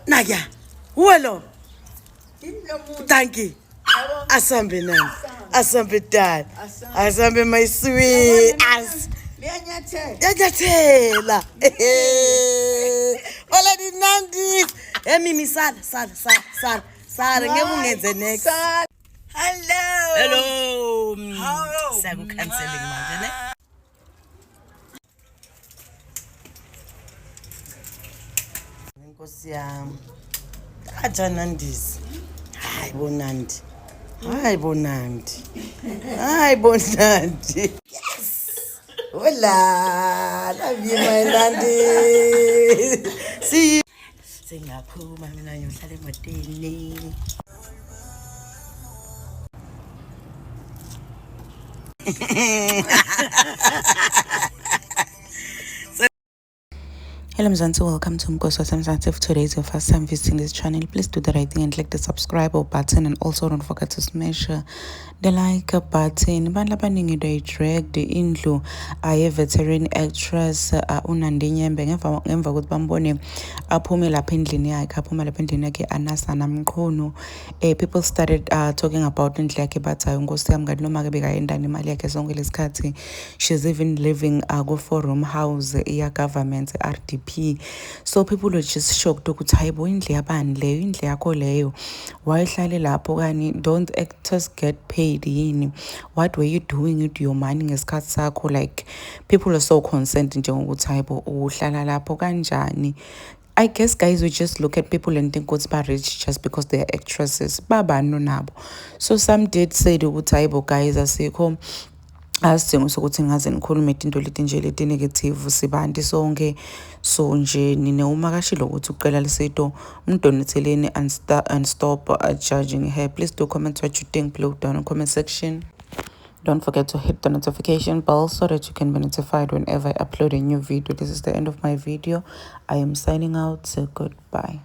Naya, huelo. Thank you. Asambe nani. Asambe dad. Asambe my sweet. Yajathela. Ola di nandi. Mimi sala. Ngeke ungenze next. Hello. Sakucanceling manje ne. Nkosi yami. Aja Nandisi. Hayi bonandi. Yes. Hola. Love you my Nandi. See you. Singaphuma mina ngiyohlala emotweni. Hello Mzansi, welcome to Mkosi Mzansi. If today is your first time visiting this channel, please do the right thing and click the subscribe button, and also don't forget to smash the like button. Bantu abaningi they dragged indlu aye veteran actress uNandi Nyembe ngemva ukuthi bambone aphume lapha endlini yakhe anasa namqhono. People started talking about indlu yakhe bathi inkosi yami kanti noma ke bekayendana imali yakhe sonke lesikhathi. She's even living go 4-room house ya government RDP. So people were just shocked ukuthi hayibo indlu yabani leyo, indlu yakho leyo, wayihlale lapho kani, don't actors get paid yini, what were you doing with your money ngesikhathi sakho? Like people are so concerned njengokuthi hayibo uhlala lapho kanjani. I guess guys we just look at people and think what's rich just because they are actresses. Baba no nabo. So some did say ukuthi hayibo guys asikho asidingo sokuthi ngaze nikhulume into leti nje leti negative sibanti sonke. So nje nine uma kashilo ukuthi uqela lesito umdonetheleni and stop judging her. Please do comment what you think below down in the comment section. Don't forget to hit the notification bell so that you can be notified whenever I upload a new video. This is the end of my video. I am signing out, so goodbye.